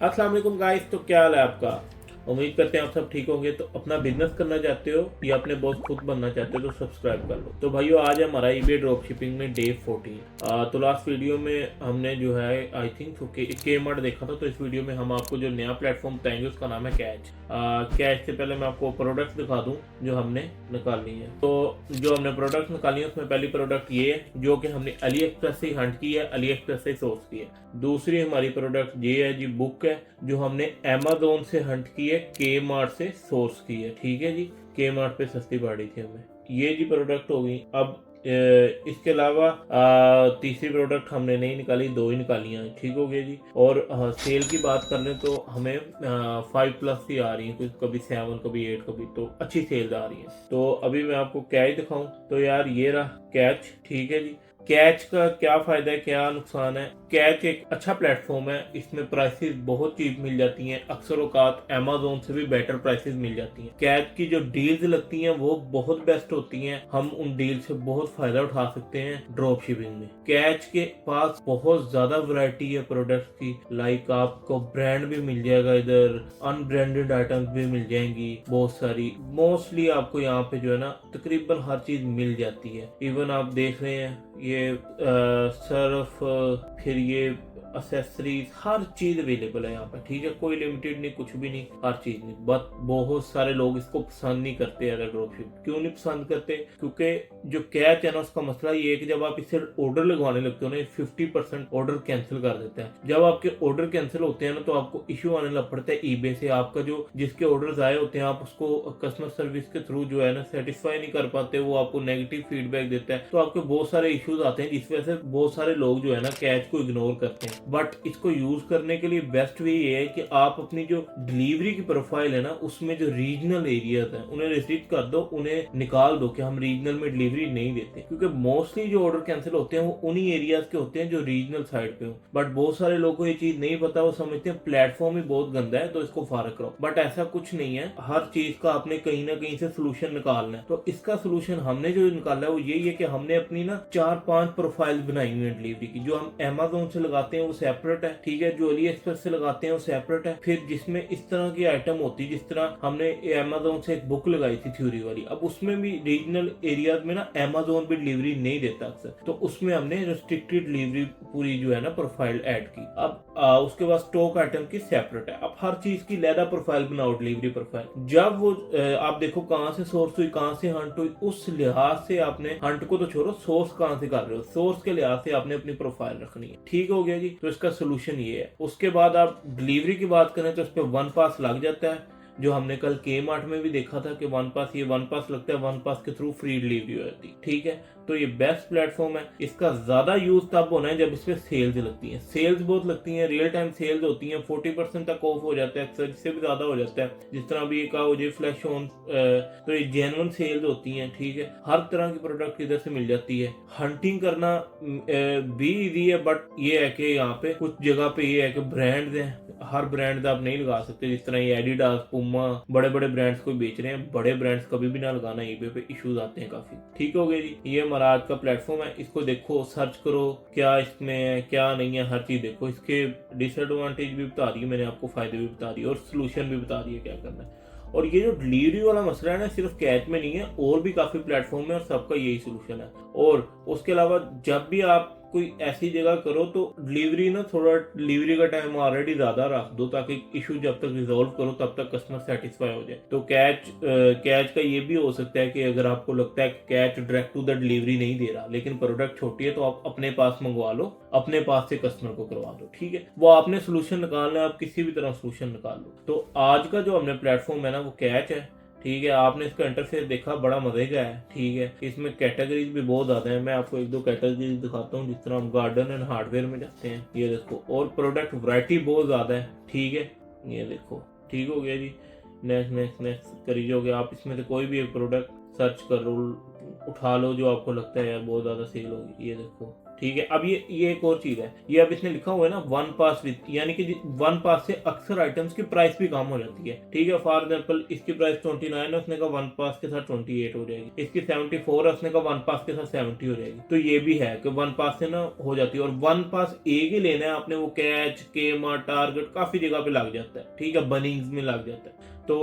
अस्सलाम वालेकुम गाइस। तो क्या हाल है आपका? उम्मीद करते हैं आप सब ठीक होंगे। तो अपना बिजनेस करना चाहते हो या अपने बॉस खुद बनना चाहते हो तो सब्सक्राइब कर लो। तो भाइयों, आज है हमारा ईबे ड्रॉप शिपिंग में डे 14। तो लास्ट वीडियो में हमने जो है आई थिंक के मार्ट देखा था। तो इस वीडियो में हम आपको जो नया प्लेटफॉर्म बताएंगे उसका नाम है कैच। कैच से पहले मैं आपको प्रोडक्ट्स दिखा दूं जो हमने निकाली है। तो जो हमने प्रोडक्ट्स निकाली है उसमें पहली प्रोडक्ट ये है जो कि हमने अली एक्सप्रेस से हंट की है, अली एक्सप्रेस से सोर्स की है। दूसरी हमारी प्रोडक्ट ये है जी, बुक है जो हमने अमेजोन से हंट की है, के मार्ट से सोर्स की है। ठीक है जी, के मार्ट पे सस्ती पड़ी थी हमें। ये जी प्रोडक्ट हो गई। अब इसके अलावा तीसरी प्रोडक्ट हमने नहीं निकाली, दो ही निकाली हैं। ठीक हो गया जी। और सेल की बात कर लें तो हमें 5+ ही आ रही है, कभी 7, कभी 8, कभी तो अच्छी सेल आ रही है। तो अभी मैं आपको कैच दिखाऊं तो यार ये रहा कैच। ठीक है जी। कैच का क्या फायदा है, क्या नुकसान है? कैच एक अच्छा प्लेटफॉर्म है, इसमें प्राइसेस बहुत चीज मिल जाती हैं। अक्सर औकात अमेजोन से भी बेटर प्राइसेस मिल जाती हैं। कैच की जो डील्स लगती हैं वो बहुत बेस्ट होती हैं। हम उन डील से बहुत फायदा उठा सकते हैं ड्रॉप शिपिंग में। कैच के पास बहुत ज्यादा वैरायटी है प्रोडक्ट्स की। लाइक आपको ब्रांड भी मिल जाएगा, इधर अनब्रांडेड आइटम्स भी मिल जाएंगी बहुत सारी। मोस्टली आपको यहाँ पे जो है ना तकरीबन हर चीज मिल जाती है। इवन आप देख रहे हैं ये सर्फ, फिर ये असेसरीज, हर चीज अवेलेबल है यहाँ पे। ठीक है, कोई लिमिटेड नहीं, कुछ भी नहीं, हर चीज नहीं। बट बहुत सारे लोग इसको पसंद नहीं करते यार ड्रॉपशिप। क्यों नहीं पसंद करते? क्योंकि जो कैच है ना उसका मसला ये है कि जब आप इससे ऑर्डर लगवाने लगते हो ना 50% ऑर्डर कैंसिल कर देता है। जब आपके ऑर्डर कैंसिल होते हैं ना तो आपको इश्यू आने लग पड़ता है ईबे से। आपका जो जिसके ऑर्डर आए होते हैं आप उसको कस्टमर सर्विस के थ्रू जो है ना सेटिस्फाई नहीं कर पाते, वो आपको नेगेटिव फीडबैक देता है। तो आपके बहुत सारे इश्यूज आते हैं जिस वजह से बहुत सारे लोग जो है ना कैच को इग्नोर करते हैं। बट इसको यूज करने के लिए बेस्ट वे ये है कि आप अपनी जो डिलीवरी की प्रोफाइल है ना उसमें जो रीजनल एरियाज हैं उन्हें रिस्ट्रिक्ट कर दो, उन्हें निकाल दो कि हम रीजनल में डिलीवरी नहीं देते। क्योंकि मोस्टली जो ऑर्डर कैंसिल होते हैं वो उन्हीं एरियाज के होते हैं जो रीजनल साइड पे हो। बट बहुत सारे लोगों को ये चीज नहीं पता, वो समझते हैं प्लेटफॉर्म ही बहुत गंदा है तो इसको फारक करो। बट ऐसा कुछ नहीं है, हर चीज का आपने कहीं ना कहीं से सोल्यूशन निकालना है। तो इसका सोल्यूशन हमने जो निकाला है वो यही है कि हमने अपनी ना 4-5 प्रोफाइल बनाई हुई है डिलीवरी की। जो हम अमेजोन से लगाते हैं वो सेपरेट है। ठीक है, जो अली एक्सप्रेस से लगाते हैं वो सेपरेट है। फिर जिसमें इस तरह की आइटम होती है, जिस तरह हमने अमेजोन से एक बुक लगाई थी थ्योरी वाली, अब उसमें भी रीजनल एरियाज में ना अमेजोन भी डिलीवरी नहीं देता अक्सर, तो उसमें हमने रिस्ट्रिक्टेड डिलीवरी पूरी जो है ना प्रोफाइल ऐड की। अब उसके बाद स्टॉक आइटम की सेपरेट है। अब हर चीज की लहदा प्रोफाइल बनाओ, डिलीवरी प्रोफाइल। जब वो आप देखो कहाँ से सोर्स हुई, कहाँ से हंट हुई, उस लिहाज से आपने, हंट को तो छोड़ो, सोर्स कहाँ से कर रहे हो, सोर्स के लिहाज से आपने अपनी प्रोफाइल रखनी है। ठीक हो गया जी। तो इसका सोल्यूशन ये है। उसके बाद आप डिलीवरी की बात करें तो इस पर 1 पास लग जाता है, जो हमने कल के मार्ट में भी देखा था कि 1 पास, ये 1 पास लगता है, 1 पास के थ्रू फ्री डिलीवरी हो जाती है। ठीक है, तो ये बेस्ट प्लेटफॉर्म है। इसका ज्यादा यूज तब होना है जब इस पे सेल्स लगती हैं। सेल्स बहुत लगती हैं, रियल टाइम सेल्स होती हैं, 40% तक ऑफ हो जाता है, अक्सर इससे भी ज्यादा हो जाता है। जिस तरह अभी एक आओ फ्लैश ऑन, तो ये जेन्युइन सेल्स होती हैं। ठीक है, हर तरह की प्रोडक्ट इधर से मिल जाती है। हंटिंग करना भी इजी है, बट ये है कि यहाँ पे कुछ जगह पे ये है कि ब्रांड्स हैं, हर ब्रांड आप नहीं लगा सकते। जिस तरह ये एडिडास, पुमा, बड़े बड़े ब्रांड्स को बेच रहे हैं, बड़े ब्रांड्स कभी भी ना लगाना, ईबे पे इश्यूज आते हैं काफी। ठीक हो गया जी। ये हमारा आज का प्लेटफॉर्म है, इसको देखो, सर्च करो क्या इसमें है क्या नहीं है, हर चीज देखो। इसके डिसएडवांटेज भी बता दी है मैंने आपको, फायदे भी बता दिए और सोल्यूशन भी बता दिए क्या करना है। और ये जो डिलीवरी वाला मसला है ना सिर्फ कैच में नहीं है, और भी काफी प्लेटफॉर्म है और सबका यही सोल्यूशन है। और उसके अलावा जब भी आप कोई ऐसी जगह करो तो डिलीवरी ना, थोड़ा डिलीवरी का टाइम ऑलरेडी ज्यादा रख दो ताकि इशू जब तक रिजॉल्व करो तब तक कस्टमर सेटिस्फाई हो जाए। तो कैच का ये भी हो सकता है कि अगर आपको लगता है कि catch direct to the delivery नहीं दे रहा लेकिन प्रोडक्ट छोटी है, तो आप अपने पास मंगवा लो, अपने पास से कस्टमर को करवा दो। ठीक है, वो आपने सोल्यूशन निकालना है, आप किसी भी तरह सोल्यूशन निकाल लो। तो आज का जो हमने प्लेटफॉर्म है ना वो कैच है। ठीक है, आपने इसका इंटरफेस देखा, बड़ा मजे का है। ठीक है, इसमें कैटेगरीज भी बहुत ज्यादा है। मैं आपको 1-2 कैटेगरीज दिखाता हूँ। जिस तरह हम गार्डन एंड हार्डवेयर में जाते हैं, ये देखो, और प्रोडक्ट वैरायटी बहुत ज्यादा है। ठीक है, ये देखो। ठीक हो गया जी। नेक्स्ट नेक्स्ट नेक्स्ट करी जाओगे आप, इसमें से कोई भी एक प्रोडक्ट सर्च कर लो, उठा लो जो आपको लगता है यार बहुत ज्यादा सेल होगी। ये देखो, ठीक है। अब ये एक और चीज़ है, ये अब इसने लिखा हुआ है ना वन पास विद, यानी कि वन पास से अक्सर आइटम्स की प्राइस भी कम हो जाती है। ठीक है, फॉर एग्जांपल इसकी प्राइस 29 है, उसने कहा वन पास के साथ 28 हो जाएगी। इसकी 74 है, उसने कहा वन पास के साथ 70 हो जाएगी। तो ये भी है कि वन पास से ना हो जाती है। और वन पास एक ही लेना है आपने, वो कैच, केमा, टारगेट काफी जगह पे लग जाता है। ठीक है, बनिंग्स में लग जाता है। तो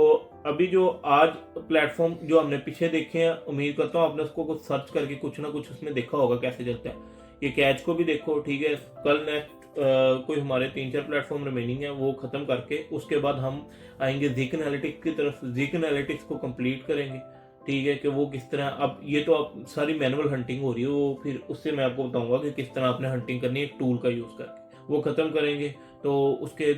अभी जो आज प्लेटफॉर्म जो हमने पीछे देखे हैं, उम्मीद करता हूँ आपने उसको कुछ सर्च करके कुछ ना कुछ उसमें देखा होगा कैसे चलता है। ये कैच को भी देखो। ठीक है, कल नेक्स्ट कोई हमारे 3-4 प्लेटफॉर्म रिमेनिंग है, वो खत्म करके उसके बाद हम आएंगे ज़िक एनालिटिक्स की तरफ। ज़िक एनालिटिक्स को कंप्लीट करेंगे। ठीक है, कि वो किस तरह, अब ये तो आप सारी मैनुअल हंटिंग हो रही है, वो फिर उससे मैं आपको बताऊंगा कि किस तरह आपने हंटिंग करनी है एक टूल का यूज़ करके। वो ख़त्म करेंगे तो उसके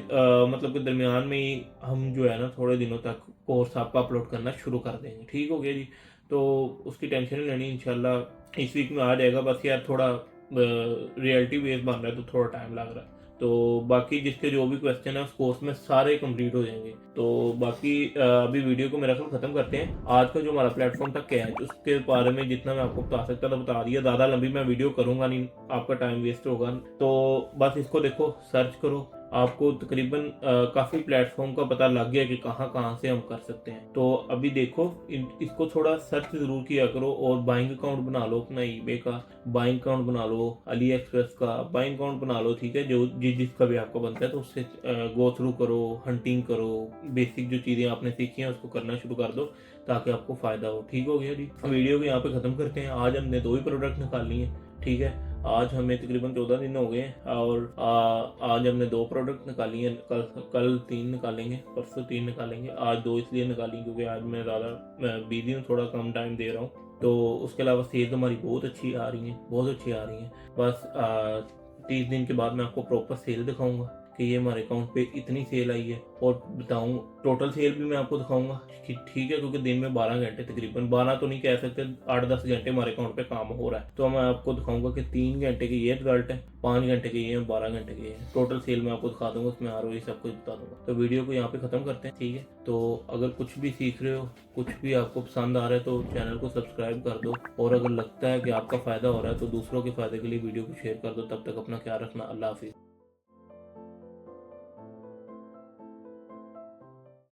मतलब के दरमियान में ही हम जो है ना थोड़े दिनों तक कोर्स आपका अपलोड करना शुरू कर देंगे। ठीक हो गया जी। तो उसकी टेंशन नहीं लेनी, इंशाल्लाह इस वीक में आ जाएगा। बस यार थोड़ा रियलिटी बेस बन रहा है तो थोड़ा टाइम लग रहा है। तो बाकी जिसके जो भी क्वेश्चन है उस कोर्स में सारे कंप्लीट हो जाएंगे। तो बाकी अभी वीडियो को मेरा ख्याल खत्म करते हैं। आज का जो हमारा प्लेटफॉर्म था कैच, उसके बारे में जितना मैं आपको बता सकता था बता दिया। ज़्यादा लंबी मैं वीडियो करूंगा नहीं, आपका टाइम वेस्ट होगा। तो बस इसको देखो, सर्च करो, आपको तकरीबन काफ़ी प्लेटफॉर्म का पता लग गया कि कहाँ कहाँ से हम कर सकते हैं। तो अभी देखो इसको थोड़ा सर्च ज़रूर किया करो और बाइंग अकाउंट बना लो अपना ईबे का, बाइंग अकाउंट बना लो अली एक्सप्रेस का, बाइंग अकाउंट बना लो। ठीक है, जो जिसका भी आपको बनता है तो उससे गो थ्रू करो, हंटिंग करो, बेसिक जो चीज़ें आपने सीखी हैं उसको करना शुरू कर दो ताकि आपको फ़ायदा हो। ठीक हो गया जी। वीडियो को यहाँ पे ख़त्म करते हैं। आज हमने 2 ही प्रोडक्ट निकालनी है। ठीक है, आज हमें तकरीबन 14 दिन हो गए हैं और आज हमने 2 प्रोडक्ट निकाली हैं। कल 3 निकालेंगे, परसों 3 निकालेंगे। आज 2 इसलिए निकाली क्योंकि आज मैं ज़्यादा बिजी हूँ, थोड़ा कम टाइम दे रहा हूँ। तो उसके अलावा सेल हमारी बहुत अच्छी आ रही है, बहुत अच्छी आ रही है। बस 30 दिन के बाद मैं आपको प्रॉपर सेल दिखाऊंगा कि ये हमारे अकाउंट पे इतनी सेल आई है, और बताऊँ टोटल सेल भी मैं आपको दिखाऊंगा। ठीक है, क्योंकि दिन में 12 घंटे, तकरीबन 12 तो नहीं कह सकते, 8-10 घंटे हमारे अकाउंट पे काम हो रहा है। तो मैं आपको दिखाऊंगा कि 3 घंटे के ये रिजल्ट है, 5 घंटे के ये है, 12 घंटे के ये है। टोटल सेल मैं आपको दिखा दूंगा, उसमें ROI सब कुछ बता दूंगा। तो वीडियो को यहाँ पे ख़त्म करते हैं। ठीक है, तो अगर कुछ भी सीख रहे हो, कुछ भी आपको पसंद आ रहा है तो चैनल को सब्सक्राइब कर दो, और अगर लगता है कि आपका फ़ायदा हो रहा है तो दूसरों के फ़ायदे के लिए वीडियो को शेयर कर दो। तब तक अपना ख्याल रखना। अल्लाह हाफिज़।